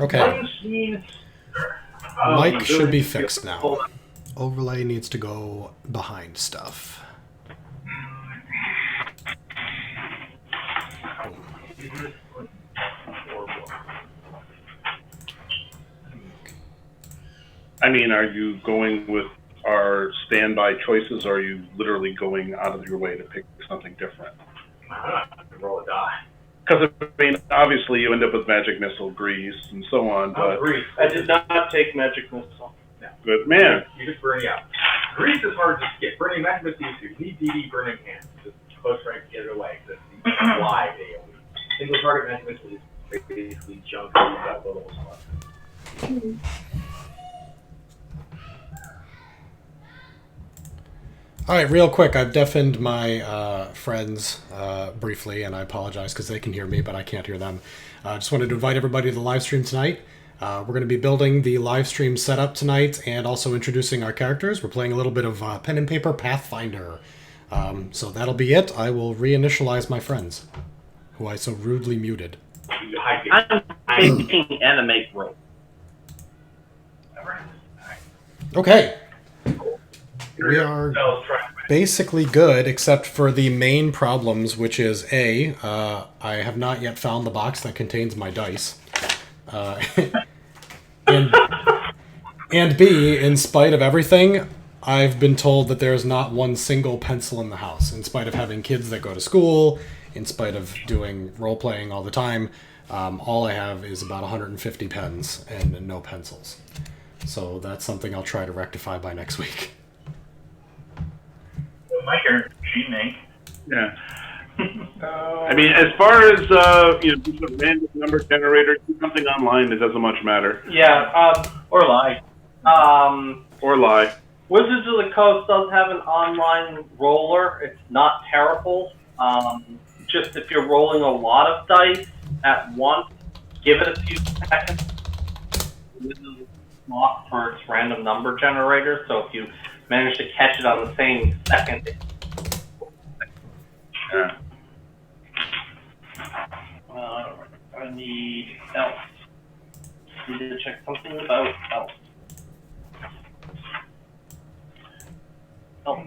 Okay. Means, Mic should be fixed now. Overlay needs to go behind stuff. I mean, are you going with our standby choices, or are you literally going out of your way to pick something different? Roll a die. Because, I mean, obviously you end up with Magic Missile, Grease, and so on, but... Grease. I did not take Magic Missile. No. Good man. You just burn out. Grease is hard to skip. Burning Magic Missile, you need DD burning hands. Just close right to get it away. Because the fly AoE. Single target Magic Missile is basically junk that little stuff. Alright, real quick, I've deafened my friends briefly, and I apologize because they can hear me, but I can't hear them. I just wanted to invite everybody to the live stream tonight. We're going to be building the live stream setup tonight and also introducing our characters. We're playing a little bit of pen and paper Pathfinder. So that'll be it. I will reinitialize my friends, who I so rudely muted. I'm making anime roll. Okay. We are basically good, except for the main problems, which is A, I have not yet found the box that contains my dice. And B, in spite of everything, I've been told that there's not one single pencil in the house. In spite of having kids that go to school, in spite of doing role-playing all the time, all I have is about 150 pens and no pencils. So that's something I'll try to rectify by next week. My character, she ink. Yeah. I mean, as far as, just a random number generator, do something online, it doesn't much matter. Yeah, or lie. Or lie. Wizards of the Coast does have an online roller. It's not terrible. Just if you're rolling a lot of dice at once, give it a few seconds. This is locked for its random number generator, so if you manage to catch it on the same second. Yeah. I need elf. I need to check something about elf. Elf.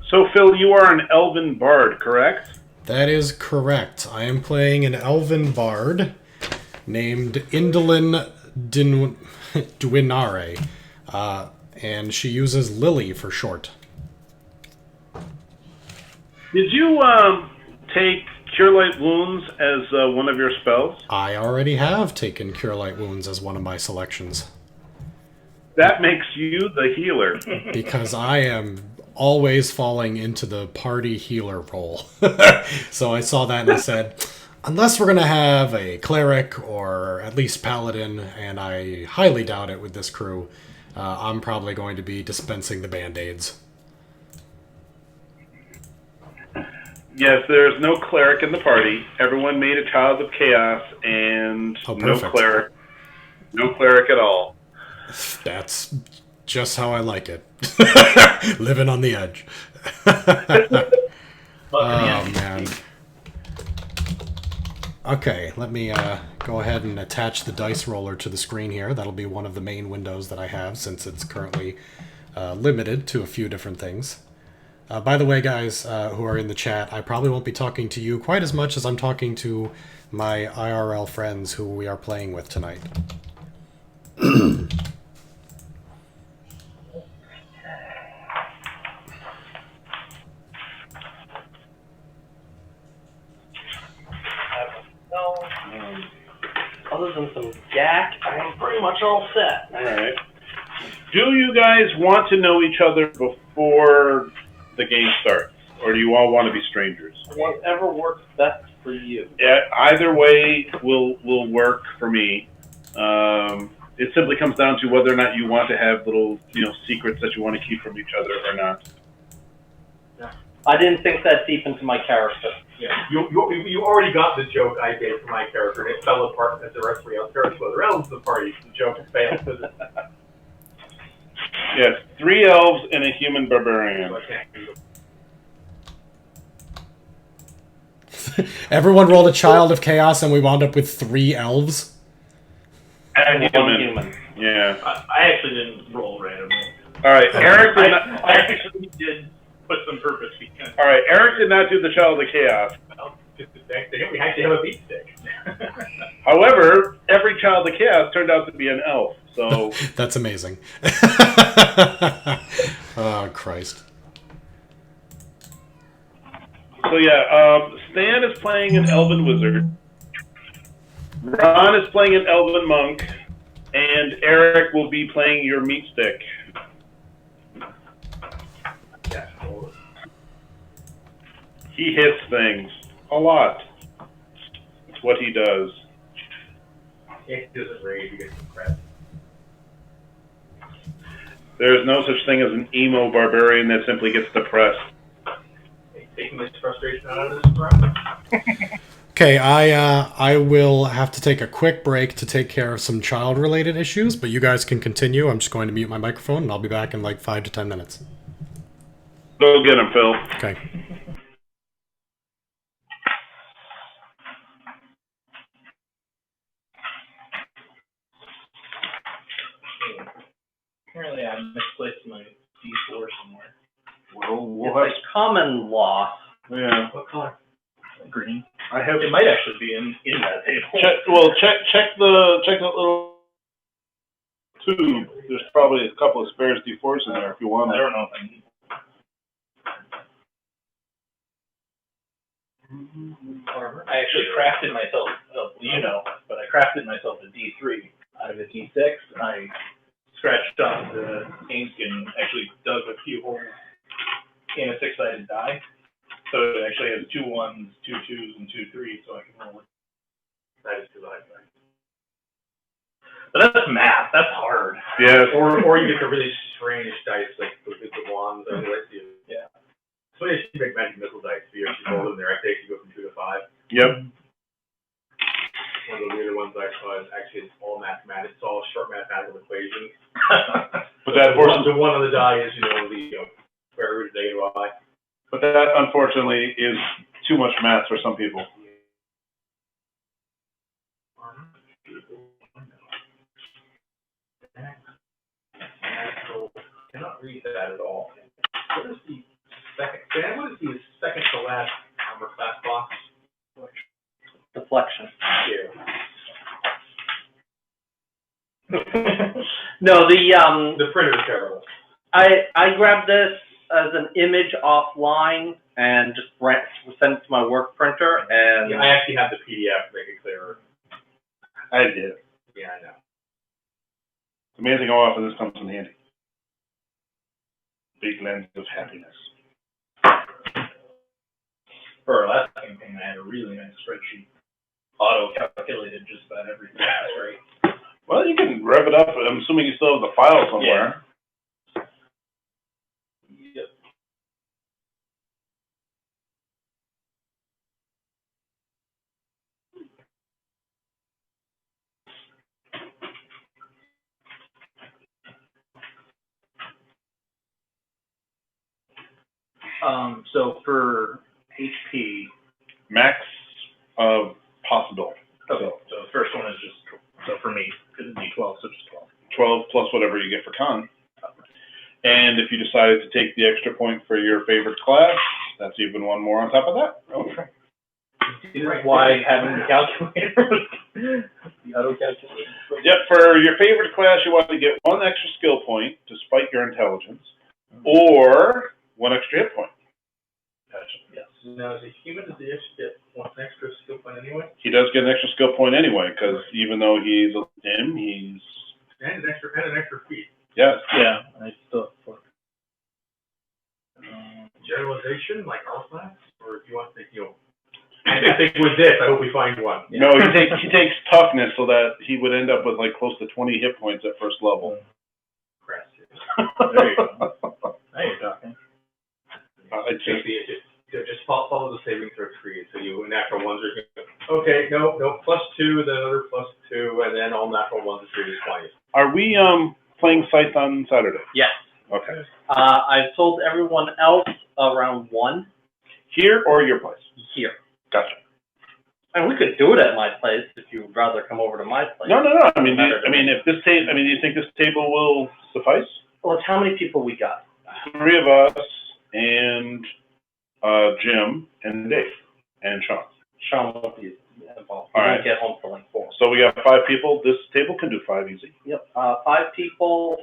So, Phil, you are an elven bard, correct? That is correct. I am playing an elven bard named Indolin Duinare, and she uses Lily for short. Did you take Cure Light Wounds as one of your spells? I already have taken Cure Light Wounds as one of my selections. That makes you the healer. Because I am always falling into the party healer role. So I saw that and I said, unless we're going to have a cleric or at least paladin, and I highly doubt it with this crew, I'm probably going to be dispensing the band-aids. Yes, there's no cleric in the party. Everyone made a child of chaos, and no cleric. No cleric at all. That's just how I like it. Living on the edge. Oh, man. Okay, let me go ahead and attach the dice roller to the screen here. That'll be one of the main windows that I have, since it's currently limited to a few different things. By the way, guys who are in the chat, I probably won't be talking to you quite as much as I'm talking to my IRL friends who we are playing with tonight. Other than some yak, I'm pretty much all set. All right. Do you guys want to know each other before the game starts, or do you all want to be strangers? Whatever works best for you. Yeah, either way will work for me. It simply comes down to whether or not you want to have little, secrets that you want to keep from each other or not. Yeah. I didn't think that deep into my character. Yeah, you already got the joke I gave for my character, and it fell apart as the rest of the characters were the realms of the party. The joke failed. Yes, 3 elves and a human barbarian. Everyone rolled a Child of Chaos, and we wound up with 3 elves. And One human. Yeah. I actually didn't roll randomly. All right, Eric did not. I actually did put some purpose behind. All right, Eric did not do the Child of Chaos. Well, we actually have a beat stick. However, every Child of Chaos turned out to be an elf. So That's amazing. Oh, Christ. So yeah, Stan is playing an elven wizard. Ron is playing an elven monk, and Eric will be playing your meat stick. He hits things a lot. It's what he does. He doesn't rage, he gets depressed. There is no such thing as an emo barbarian that simply gets depressed. Taking this frustration out of this round. Okay, I will have to take a quick break to take care of some child-related issues, but you guys can continue. I'm just going to mute my microphone, and I'll be back in like 5 to 10 minutes. Go get him, Phil. Okay. Apparently I misplaced my D4 somewhere. We'll It's a common loss. Yeah. What color? Green. I have. It might actually be in that table. Check the little tube. There's probably a couple of spares D4s in there if you want. I don't know if I need armor. I actually crafted myself, but I crafted myself a D3 out of a D6. I scratched off the ink and actually dug a few holes in a 6-sided die. So it actually has 2 1s, 2 2s, and 2 3s, so I can roll it. That is too high. But that's math. That's hard. Yes. Or you get the really strange dice, like the wands. Yeah. So you make magic missile dice. So you roll them there. I think you go from 2 to 5. Yep. One of the weirder ones I saw is actually it's all mathematics. It's all short mathematical equations. But that forces the one on the die is the square root of negative I. But that, unfortunately, is too much math for some people. I cannot read that at all. What is the second to last armor class box? Deflection. Yeah. No, The printer is terrible. I grabbed this as an image offline and just sent it to my work printer, and Yeah, I actually have the PDF to make it clearer. I did. Yeah, I know. It's amazing how often this comes in handy. Big lens of happiness. For our last campaign, I had a really nice spreadsheet. Auto-calculated just about everything. Right? Well, you can rev it up. I'm assuming you still have the file somewhere. Yep. So for HP, Max of possible. okay. So the first one is just for me, it's D12, so just 12. 12 plus whatever you get for con. And if you decided to take the extra point for your favorite class, that's even one more on top of that. Okay. This is why having the calculator, the auto calculator. Yep, for your favorite class, you want to get 1 extra skill point despite your intelligence, or 1 extra hit point. Gotcha. Yes. Now, as a human, does he actually get 1 extra skill point anyway? He does get an extra skill point anyway, because even though he's a dim, he's... And an extra feat. Yes. Yeah, I still have 4. Generalization, like our class? Or if you want to think, I think with this, I hope we find one. No, he takes toughness, so that he would end up with like close to 20 hit points at first level. There you go. Now you're talking. Just follow the saving throw tree. So you natural ones are okay. No, +2, then another +2, and then all natural ones are 3 is 20. Are we playing Scythe on Saturday? yes. Okay. I've told everyone else around 1 Here or your place? here. Gotcha. And we could do it at my place if you would rather come over to my place. No. I mean, if this table, do you think this table will suffice? Well, it's how many people we got? 3 of us and Jim and Dave and Sean. Sean won't be involved. All He right. won't get home till like 4. So we got 5 people. This table can do 5 easy. Yep. 5 people.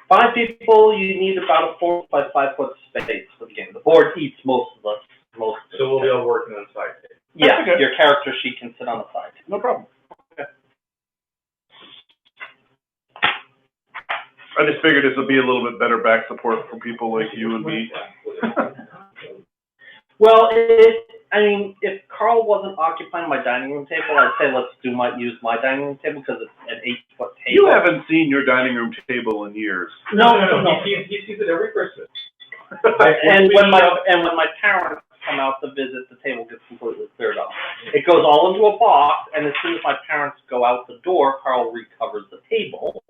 5 people. You need about a 4 by 5 foot space for the game. The board eats most of us. So we'll be able to work on the side. Yeah. Okay. Your character sheet can sit on the side. No problem. Okay. I just figured this would be a little bit better back support for people like you and me. Well, I mean, if Carl wasn't occupying my dining room table, I'd say let's use my dining room table because it's an 8-foot table. You haven't seen your dining room table in years. No. He sees it every Christmas. And when my parents come out to visit, the table gets completely cleared up. It goes all into a box, and as soon as my parents go out the door, Carl recovers the table.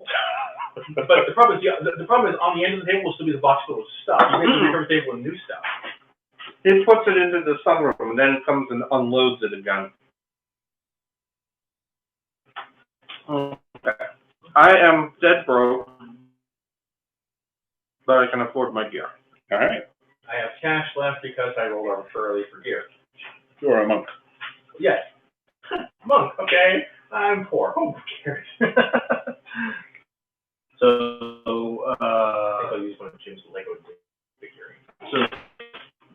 But the problem is on the end of the table will still be the box full of stuff. You make the recover table with new stuff. He puts it into the sunroom, and then it comes and unloads it again. Okay. I am dead broke, but I can afford my gear. All right. I have cash left because I rolled off early for gear. You're a monk. Yes. Monk, okay. I'm poor. Oh, who cares? I'll use one of Jim's Lego figurines. So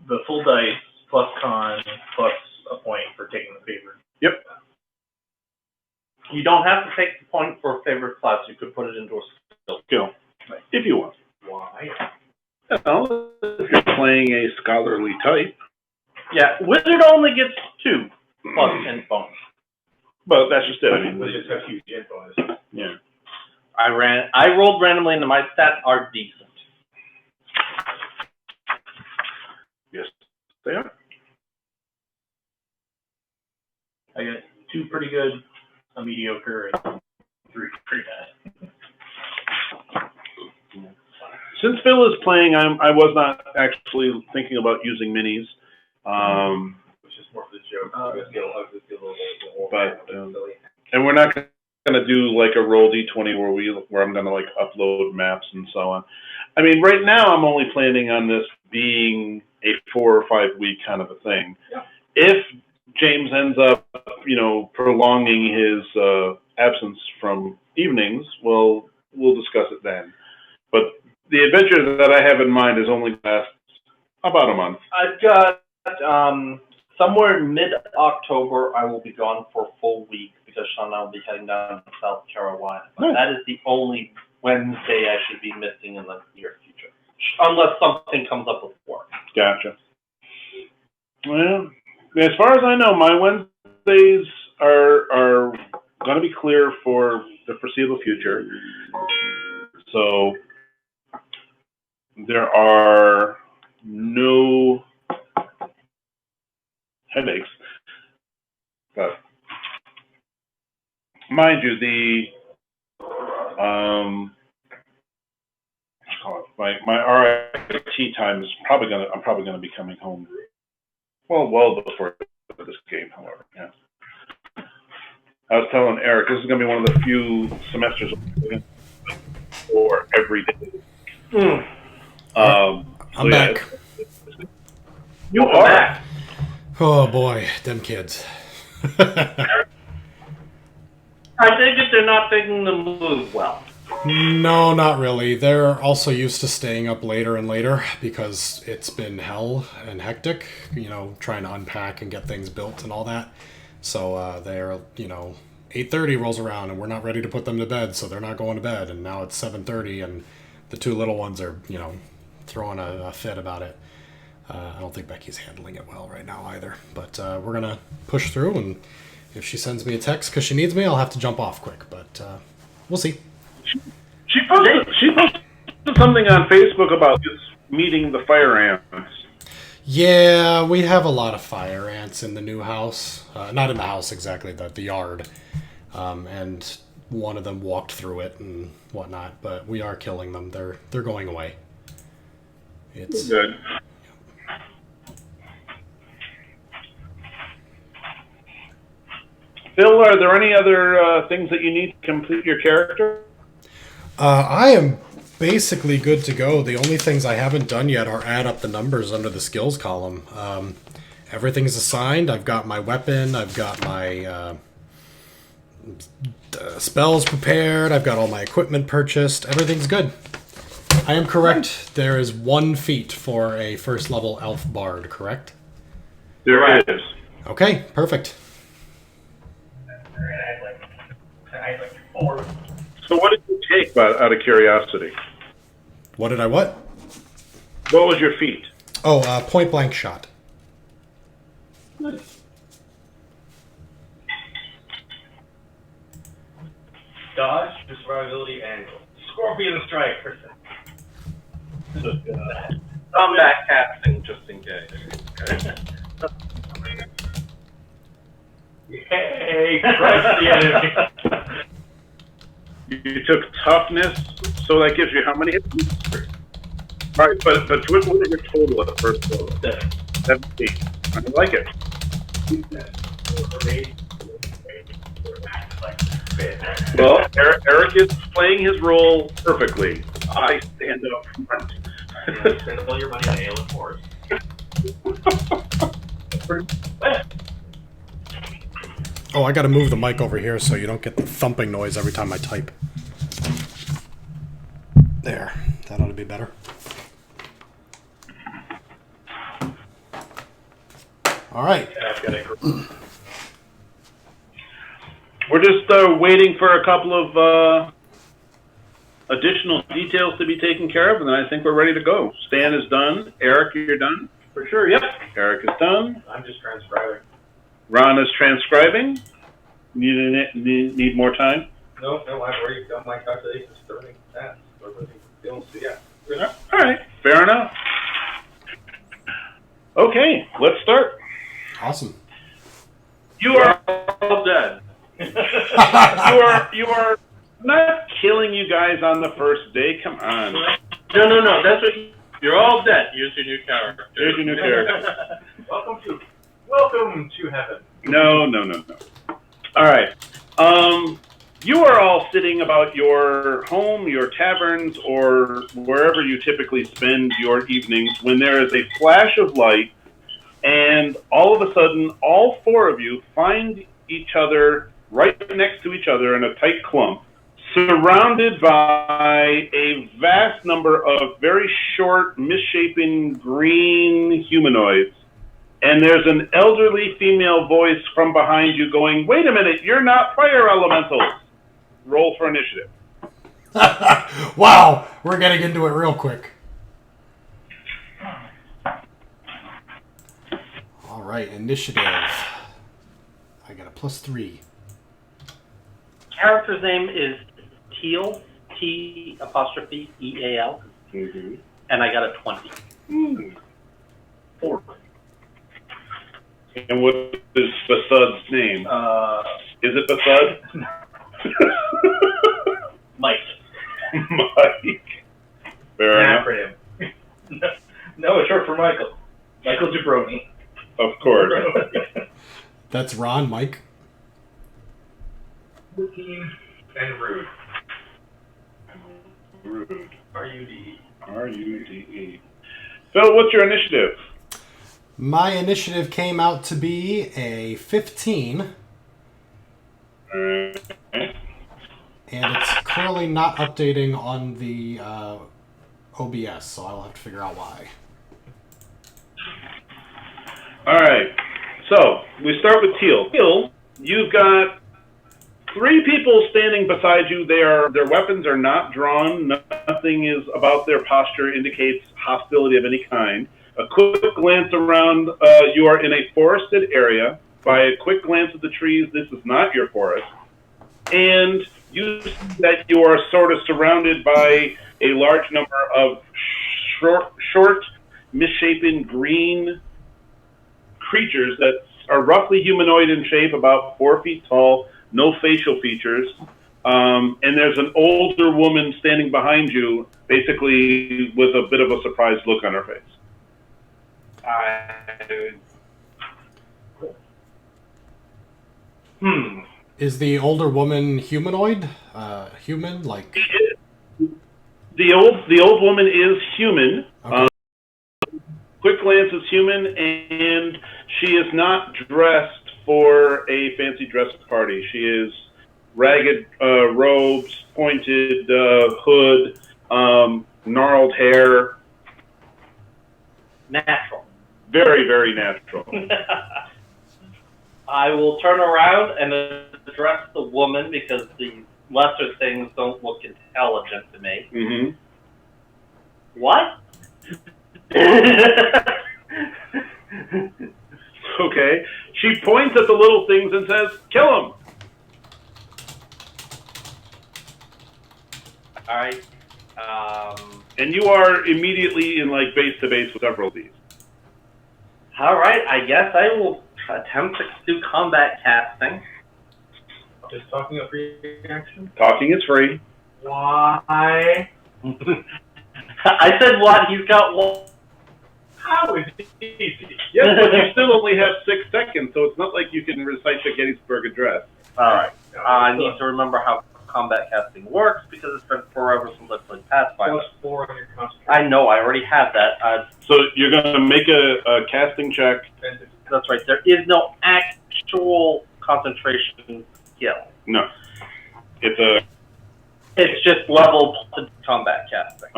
the full dice plus con plus a point for taking the favor. Yep. You don't have to take the point for a favorite class. You could put it into a Skill. If you want. Why? Well, if you're playing a scholarly type. Yeah, wizard only gets 2 plus 10 bonus. But that's just it. I mean, We just have huge info. yeah. I rolled randomly, and my stats are decent. Yes, they are. I got 2 pretty good, a mediocre, and 3 pretty bad. Since Phil is playing, I was not actually thinking about using minis. Which is more for the joke. And we're not going to do like a roll d20 where I'm going to like upload maps and so on. I mean, right now I'm only planning on this being a 4 or 5 week kind of a thing. Yeah. If James ends up, prolonging his absence from evenings, well, we'll discuss it then. But the adventure that I have in mind is only last about a month. I've got somewhere in mid-October. I will be gone for a full week because Sean and I will be heading down to South Carolina. But that is the only Wednesday I should be missing in the near future, unless something comes up with work. Gotcha. Well, as far as I know, my Wednesdays are going to be clear for the foreseeable future. So there are no headaches. But mind you, my RIT time is I'm probably gonna be coming home well before this game, however. Yeah. I was telling Eric, this is gonna be one of the few semesters for every day. I'm back. You are back. Oh boy, them kids. I think they're not taking the move well. No, not really. They're also used to staying up later and later because it's been hell and hectic, trying to unpack and get things built and all that. So they're, 8:30 rolls around and we're not ready to put them to bed, so they're not going to bed. And now it's 7:30 and the 2 little ones are, throwing a fit about it. I don't think Becky's handling it well right now either. But we're going to push through, and if she sends me a text because she needs me, I'll have to jump off quick. But we'll see. She posted something on Facebook about just meeting the fire ants. Yeah, we have a lot of fire ants in the new house. Not in the house exactly, the yard. And one of them walked through it and whatnot, but we are killing them. They're going away. It's good. Phil, are there any other things that you need to complete your character? I am basically good to go. The only things I haven't done yet are add up the numbers under the skills column. Everything's assigned. I've got my weapon. I've got my spells prepared. I've got all my equipment purchased. Everything's good. I am correct. There is 1 feat for a first level elf bard, correct? There is. Okay, perfect. I had like 4. So what did you take, out of curiosity? What did I what? What was your feat? Oh, point blank shot. Dodge, survivability, and scorpion strike. Combat casting, just in case. Yay! Crush the enemy. You took toughness, so that gives you how many hit points? All right, but what was your total at the first level? 17. I like it. Well, Eric is playing his role perfectly. I stand up front. Spend all your money on ale and force. Oh, I gotta move the mic over here so you don't get the thumping noise every time I type. There. That ought to be better. All right. We're just waiting for a couple of additional details to be taken care of, and then I think we're ready to go. Stan is done. Eric, you're done? For sure, yep. Eric is done. I'm just transcribing. Ron is transcribing. Need more time? No, I've already done my calculations, 30 cents. So yeah. All right, fair enough. Okay, let's start. Awesome. You are all dead. you are not killing you guys on the first day. Come on. No. That's what you're all dead. Use your new character. Here's your new character. Welcome to heaven. No. All right. You are all sitting about your home, your taverns, or wherever you typically spend your evenings when there is a flash of light, and all of a sudden, all 4 of you find each other right next to each other in a tight clump, surrounded by a vast number of very short, misshapen green humanoids. And there's an elderly female voice from behind you going, "Wait a minute, you're not fire elementals." Roll for initiative. Wow, we're getting into it real quick. All right, initiative. I got a +3. Character's name is Teal, T''EAL, and I got a 20. 4. And what is Basud's name? Is it Basud? Mike. Mike. Fair enough. Acronym. No, it's short for Michael. Michael Jabroni. Of course. That's Ron, Mike. And Rude. Rude. R-U-D-E. R-U-D-E. Phil, what's your initiative? My initiative came out to be a 15. And it's clearly not updating on the OBS, so I'll have to figure out why. All right. So we start with Teal. Teal, you've got 3 people standing beside you. Their weapons are not drawn. Nothing is about their posture indicates hostility of any kind. A quick glance around, you are in a forested area. By a quick glance at the trees, this is not your forest. And you see that you are sort of surrounded by a large number of short, misshapen green creatures that are roughly humanoid in shape, about 4 feet tall, no facial features. And there's an older woman standing behind you, basically with a bit of a surprised look on her face. Is the older woman humanoid? Human? Like... The old woman is human. Okay. Quick glance is human, and she is not dressed for a fancy dress party. She is ragged robes, pointed hood, gnarled hair. Natural. Very, very natural. I will turn around and address the woman because the lesser things don't look intelligent to me. Mm-hmm. What? Okay. She points at the little things and says, "Kill them." All right. And you are immediately in like base to base with several of these. All right. I guess I will attempt to do combat casting. Just talking a free action? Talking is free. Why? I said what? He's got one. How is it easy? Yes, but you still only have 6 seconds, so it's not like you can recite the Gettysburg Address. All right. I need to remember how combat casting works because it's been forever since I played Pathfinder. +4 on your concentration. I know. I already have that. So you're going to make a casting check. That's right. There is no actual concentration skill. No. It's just level to combat casting.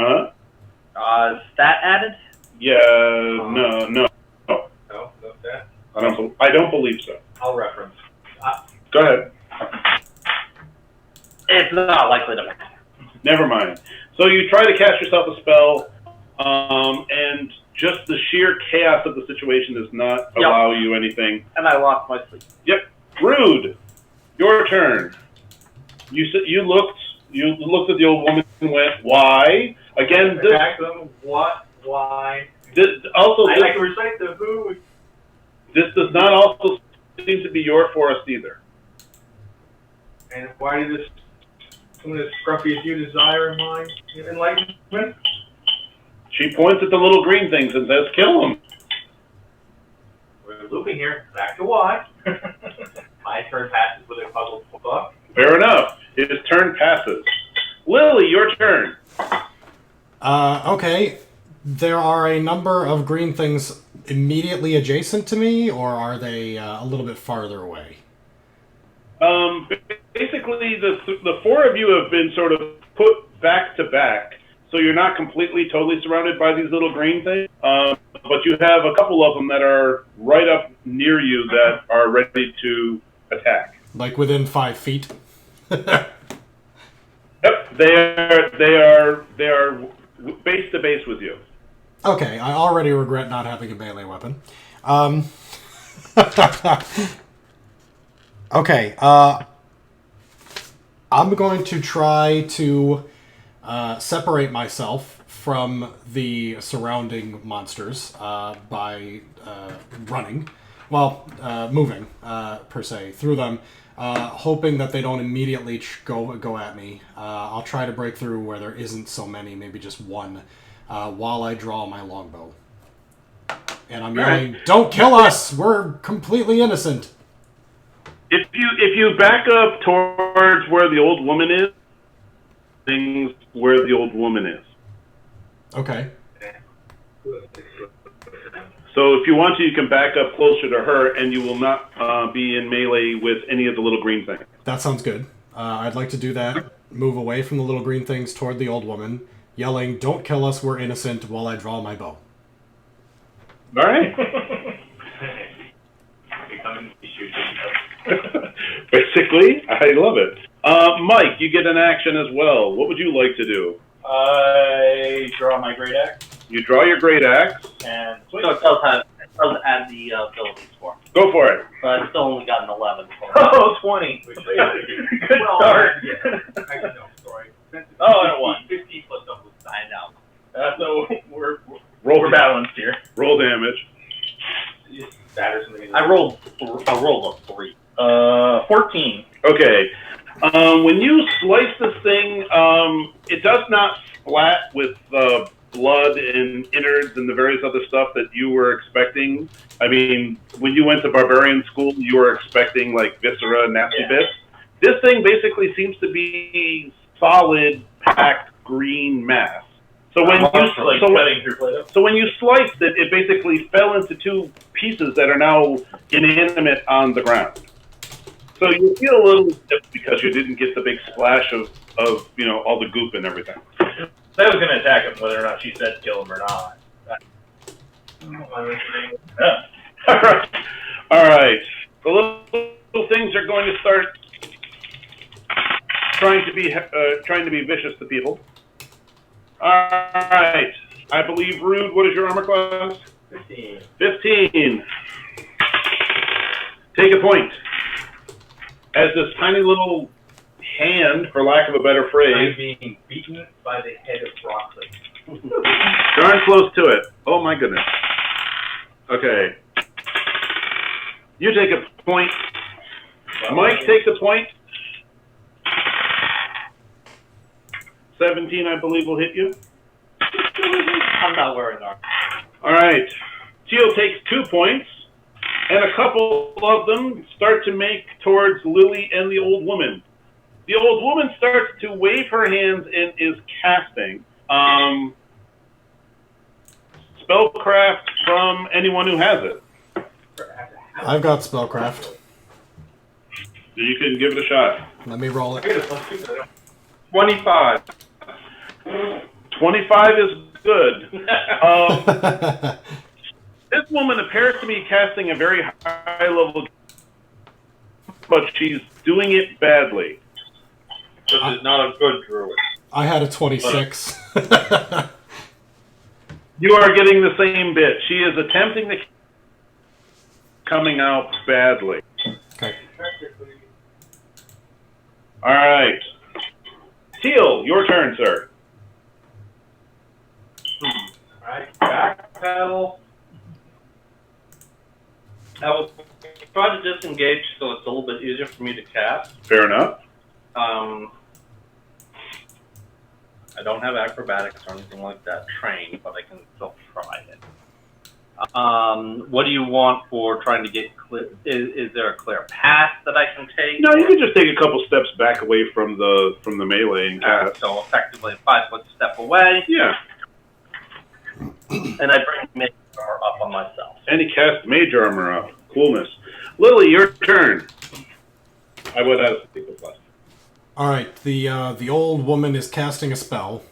Stat added? Yeah, no. No, that. I don't believe so. I'll reference. Go ahead. It's not likely to matter. Never mind. So you try to cast yourself a spell, and just the sheer chaos of the situation does not allow you anything. And I lost my sleep. Yep. Rude. Your turn. You looked at the old woman and went, "Why?" Again, this. Attack them. What? Why? I can recite the who. This does not also seem to be your forest either. And why does someone as scruffy as you desire my enlightenment? She points at the little green things and says, "Kill them." We're looping here. Back to why. My turn passes with a puzzled fuck. Fair enough. His turn passes. Lily, your turn. Okay. There are a number of green things immediately adjacent to me, or are they a little bit farther away? Basically, the 4 of you have been sort of put back to back, so you're not completely, totally surrounded by these little green things. But you have a couple of them that are right up near you that are ready to attack. Like within 5 feet? Yep, they are base to base with you. Okay, I already regret not having a melee weapon. Okay, I'm going to try to separate myself from the surrounding monsters by running. Well, moving, per se, through them, hoping that they don't immediately go at me. I'll try to break through where there isn't so many, maybe just one, while I draw my longbow. And I'm yelling, "Don't kill us! We're completely innocent!" If you back up towards where the old woman is, things where the old woman is. Okay. So if you want to, you can back up closer to her, and you will not be in melee with any of the little green things. That sounds good. I'd like to do that. Move away from the little green things toward the old woman, yelling, "Don't kill us, we're innocent," while I draw my bow. All right. Basically, I love it. Mike, you get an action as well. What would you like to do? I draw my great axe You draw your great axe. and So it does add the ability score. Go for it. But I've still only got an 11. oh, 20. Good start. Actually, no, sorry. Oh, and a 1. 50 plus double. I know. So we're Roll balanced here. Roll damage. That or something. I rolled a 3. 14. Okay. When you slice this thing, it does not splat with blood and innards and the various other stuff that you were expecting. I mean, when you went to barbarian school, you were expecting like viscera, nasty bits. This thing basically seems to be solid, packed green mass. So when you sliced it, it basically fell into two pieces that are now inanimate on the ground. So you feel a little stiff because you didn't get the big splash of all the goop and everything. I was going to attack him whether or not she said kill him or not. Yeah. All right. The little things are going to start trying to be vicious to people. All right. I believe Rude. What is your armor class? 15. 15. Take a point. As this tiny little hand, for lack of a better phrase, I'm being beaten by the head of broccoli. darn close to it. Oh my goodness. Okay. You take a point. Mike takes a point. 17, I believe, will hit you. I'm not wearing armor. All right. Teal takes 2 points, and a couple of them start to make towards Lily and the old woman. The old woman starts to wave her hands and is casting spellcraft from anyone who has it. I've got spellcraft. You can give it a shot. Let me roll it. 25. 25 is good. This woman appears to be casting a very high level, but she's doing it badly. This is not a good druid. I had a 26. You are getting the same bit. She is attempting to coming out badly. Okay. All right. Teal, your turn, sir. Alright, back pedal. I will try to disengage so it's a little bit easier for me to cast. Fair enough. I don't have acrobatics or anything like that trained, but I can still try it. What do you want for trying to get clear? Is there a clear path that I can take? No, you can just take a couple steps back away from the melee and cast. So effectively a 5-foot step away, Yeah. and I bring mage armor up on myself. And he cast mage armor up. Coolness. Lily, your turn. I would have to take the plus. All right. The old woman is casting a spell.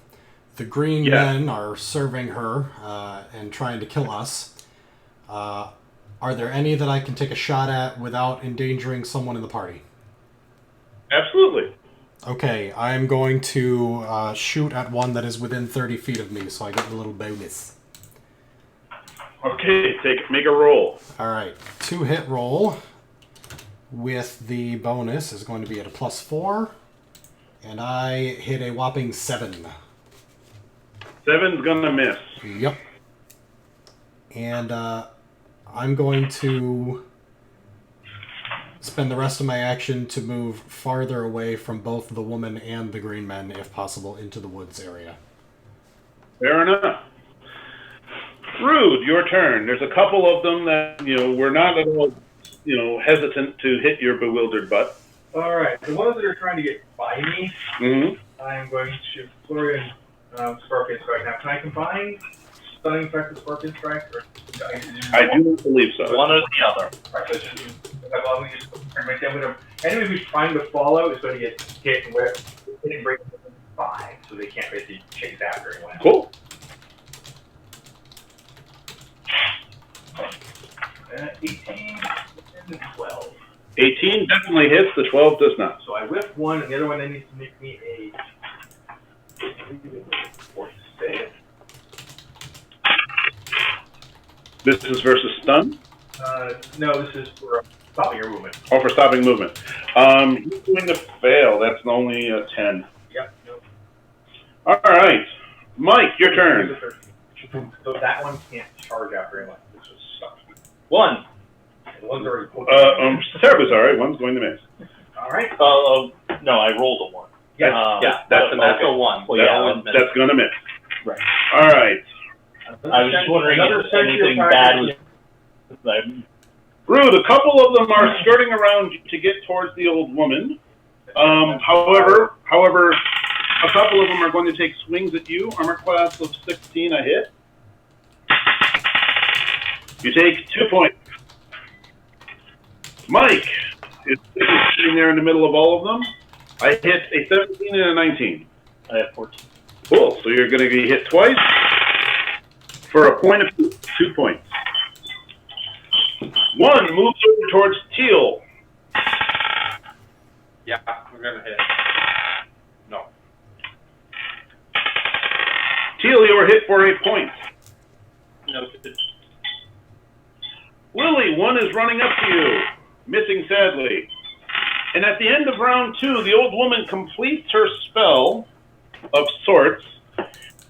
The green men are serving her and trying to kill us. Are there any that I can take a shot at without endangering someone in the party? Absolutely. Okay, I'm going to shoot at one that is within 30 feet of me, so I get a little bonus. Okay, make a roll. All right, 2-hit roll with the bonus is going to be at a +4, and I hit a whopping 7. 7's gonna miss. Yep. And I'm going to spend the rest of my action to move farther away from both the woman and the green men, if possible, into the woods area. Fair enough. Rude, your turn. There's a couple of them that, were not at all, hesitant to hit your bewildered butt. Alright, the ones that are trying to get by me, I'm going to flurry and Scorpion Strike. Now, can I combine Stunning Strike with Scorpion Strike? Or I do not believe so. One or the other. Right, so anyone who's trying to follow is going to get hit and hitting break 5, so they can't basically chase after anyone. Cool. 18 and 12. 18 definitely hits, the 12 does not. So I whiff one, and the other one then needs to make me a 46. This is versus stun? No, this is for stopping your movement. Oh, for stopping movement. He's going to fail. That's only a 10. Yep. Nope. All right. Mike, your turn. So that one can't charge after anyone. This is stuck. 1. And one's already Terribly's all right. One's going to miss. All right. No, I rolled a 1. That's a natural 1. Well, that's going to miss. Right. All right. I was just wondering if anything bad was... Rude, a couple of them are skirting around to get towards the old woman. However, a couple of them are going to take swings at you. Armor class of 16, a hit. You take 2 points. Mike is sitting there in the middle of all of them. I hit a 17 and a 19. I have 14. Cool. So you're going to be hit twice for a point of 2 points. One moves over towards Teal. Yeah, we're gonna hit. No. Teal, you are hit for a point. No. Lily, one is running up to you, missing sadly. And at the end of round 2, the old woman completes her spell of sorts,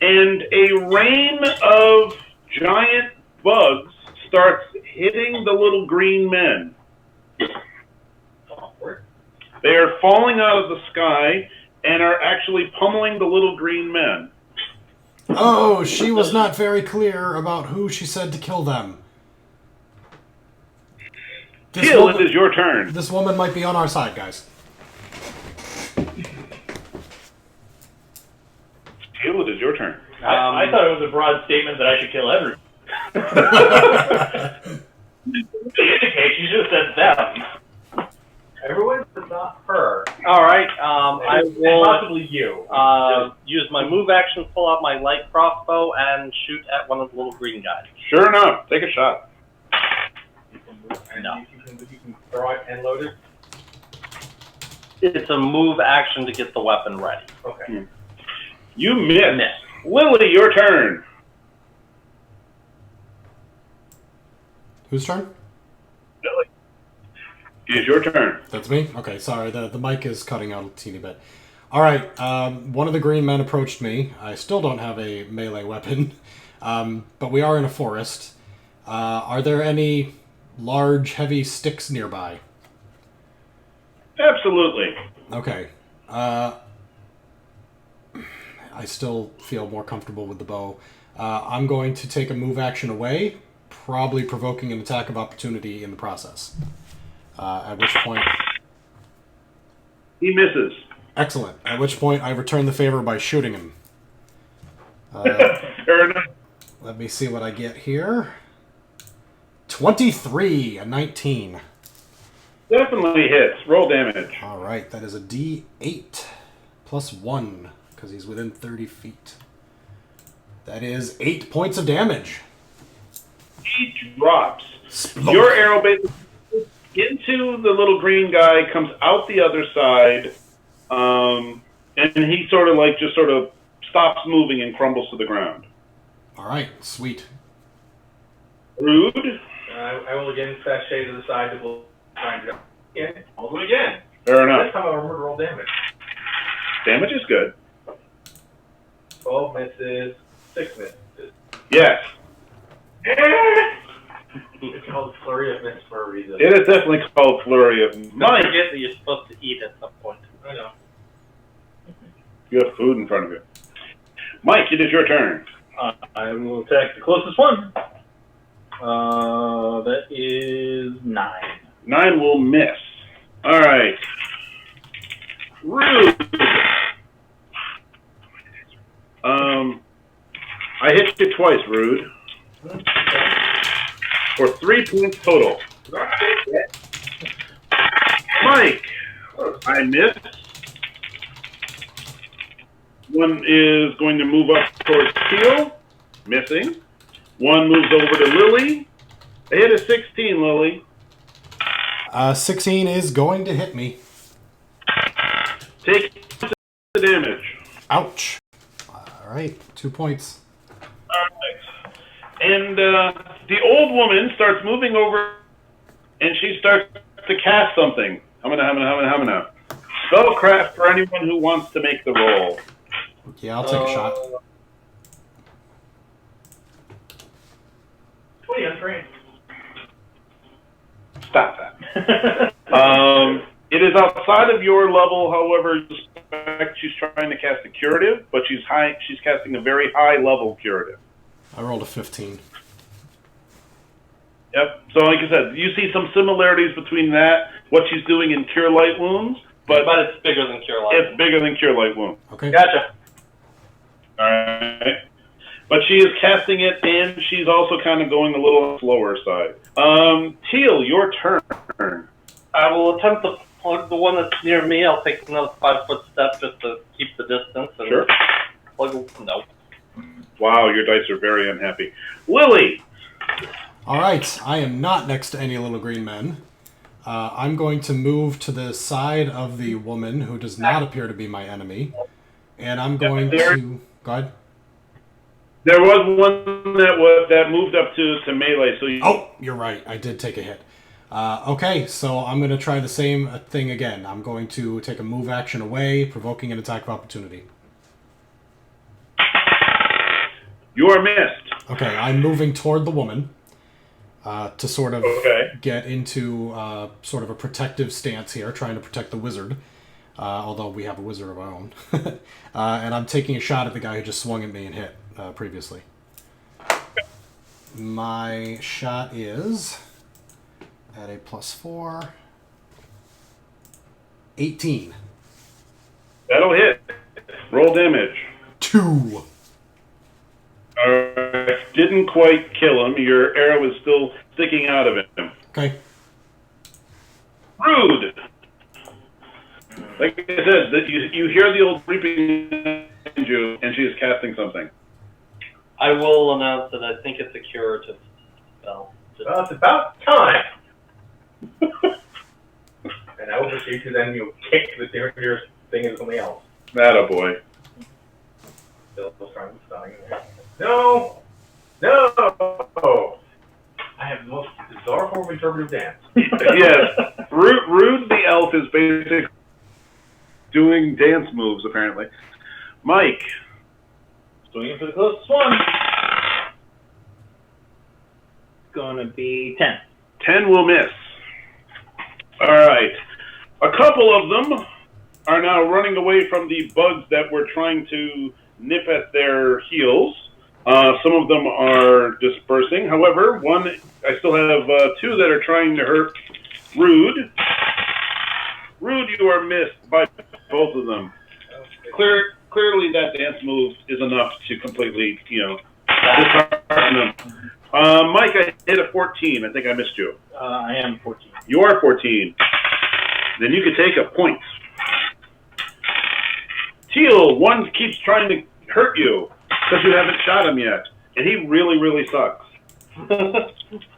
and a rain of giant bugs starts hitting the little green men. They are falling out of the sky and are actually pummeling the little green men. Oh, she was not very clear about who she said to kill them. Teal, it is your turn. This woman might be on our side, guys. Teal, it is your turn. I thought it was a broad statement that I should kill everyone. She just said them. Everyone, but not her. All right. I And will possibly you. use my move action, pull out my light crossbow, and shoot at one of the little green guys. Sure enough, take a shot. No. You can throw it and load it. It's a move action to get the weapon ready. Okay. You miss. Lily, your turn. Whose turn? Lily, it is your turn. That's me? Okay, sorry. The mic is cutting out a teeny bit. All right. One of the green men approached me. I still don't have a melee weapon, but we are in a forest. Are there any large, heavy sticks nearby? Absolutely. Okay. I still feel more comfortable with the bow. I'm going to take a move action away, probably provoking an attack of opportunity in the process. At which point... He misses. Excellent. At which point I return the favor by shooting him. Fair enough. Let me see what I get here. 23, a 19. Definitely hits. Roll damage. All right, that is a D8 plus 1, because he's within 30 feet. That is 8 points of damage. He drops. Splunk. Your arrow basically into the little green guy, comes out the other side, and he sort of stops moving and crumbles to the ground. All right, sweet. Rude. I will again sashay to the side to try and jump. Again. I'll do it again. Fair This enough. time I'll remember to roll damage. Damage is good. 12 misses, 6 misses. Yes. It's called Flurry of Miss for a reason. It is definitely called Flurry of Don't Mike. forget that you're supposed to eat at some point. I know. You have food in front of you. Mike, it is your turn. I will attack the closest one. That is 9. 9 will miss. All right. Rude. I hit you twice, Rude. For 3 points total. Mike, I missed. One is going to move up towards Teal, missing. One moves over to Lily. I hit a 16, Lily. 16 is going to hit me. Take the damage. Ouch. All right, 2 points. And the old woman starts moving over, and she starts to cast something. Humana. Spellcraft for anyone who wants to make the roll. Yeah, I'll take a shot. 20 on train. Stop that. It is outside of your level, however, she's trying to cast a curative, but she's casting a very high level curative. I rolled a 15. Yep. So like I said, you see some similarities between that, what she's doing in Cure Light Wounds, but But it's bigger than Cure Light. it's bigger than Cure Light Wound. Okay. Gotcha. Alright. But she is casting it, and she's also kind of going a little slower side. Teal, your turn. I will attempt to plug the one that's near me. I'll take another 5-foot step just to keep the distance. And Sure. No. Wow, your dice are very unhappy. Lily! All right. I am not next to any little green men. I'm going to move to the side of the woman who does not appear to be my enemy. And I'm going to... Go ahead. There was one that moved up to melee, so you... Oh, you're right. I did take a hit. Okay, so I'm going to try the same thing again. I'm going to take a move action away, provoking an attack of opportunity. You are missed. Okay, I'm moving toward the woman to sort of get into sort of a protective stance here, trying to protect the wizard, although we have a wizard of our own. And I'm taking a shot at the guy who just swung at me and hit previously. My shot is at a +4, 18. That'll hit. Roll damage. 2. Didn't quite kill him. Your arrow is still sticking out of him. Okay. Rude! Like I said, that you hear the old reaping behind you, and she is casting something. I will announce that I think it's a curative spell. Well, it's about time. And I will proceed to then you kick the nearest thing into something else. Attaboy. Still trying to stop me. No! No! I have the most bizarre form of interpretive dance. Yes. Rude the elf is basically doing dance moves, apparently. Mike. Swinging for the closest one. It's gonna be 10. 10 will miss. Alright. A couple of them are now running away from the bugs that were trying to nip at their heels. Some of them are dispersing. However, I still have 2 that are trying to hurt Rude. Rude, you are missed by both of them. Clearly that dance move is enough to completely, dishearten them. Mike, I hit a 14. I think I missed you. I am 14. You are 14. Then you could take a point. Teal, one keeps trying to hurt you because you haven't shot him yet. And he really, really sucks.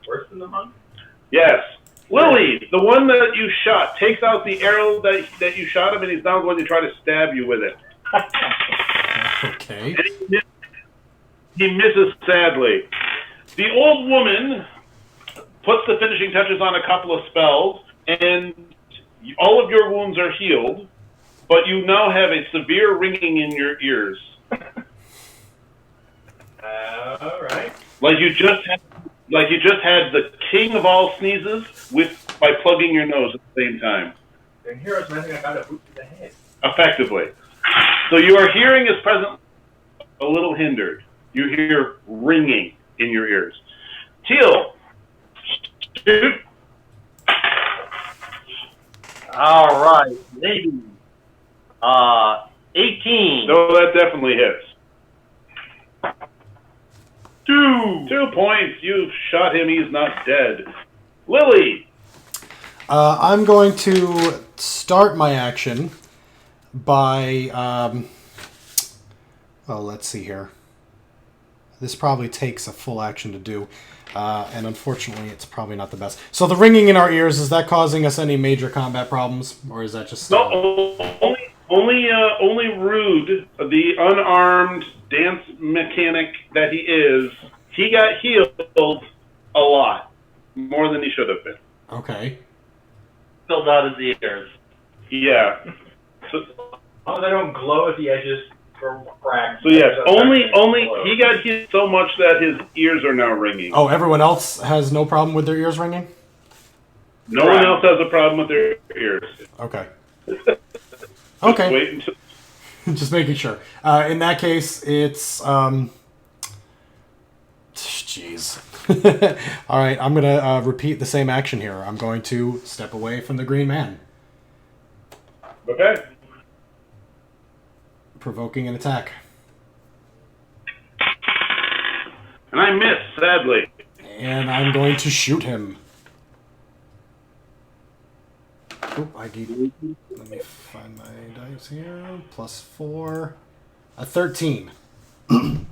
Worse than the monk? Yes. Lily, the one that you shot, takes out the arrow that you shot him, and he's now going to try to stab you with it. Okay. And he misses sadly. The old woman puts the finishing touches on a couple of spells, and all of your wounds are healed, but you now have a severe ringing in your ears. All right. Like you just had the king of all sneezes by plugging your nose at the same time. And here I was messing about a boot to the head. Effectively. So your hearing is presently a little hindered. You hear ringing in your ears. Teal, shoot. All right, maybe. 18. No, that definitely hits. 2 points. You've shot him. He's not dead. Lily. I'm going to start my action by... let's see here. This probably takes a full action to do. And unfortunately, it's probably not the best. So the ringing in our ears, is that causing us any major combat problems? Or is that just... No, only Rude, the unarmed dance mechanic that he is, he got healed a lot. More than he should have been. Okay. Filled out his ears. Yeah. So, Oh, they don't glow at the edges for cracks. so yes, only he got healed so much that his ears are now ringing. Oh, everyone else has no problem with their ears ringing? No one else has a problem with their ears. Okay. Just Okay. wait until... Just making sure. In that case, it's... Jeez. All right, I'm going to repeat the same action here. I'm going to step away from the green man. Okay. Provoking an attack. And I miss, sadly. And I'm going to shoot him. Oop, let me find my dice here. +4. A 13. 13.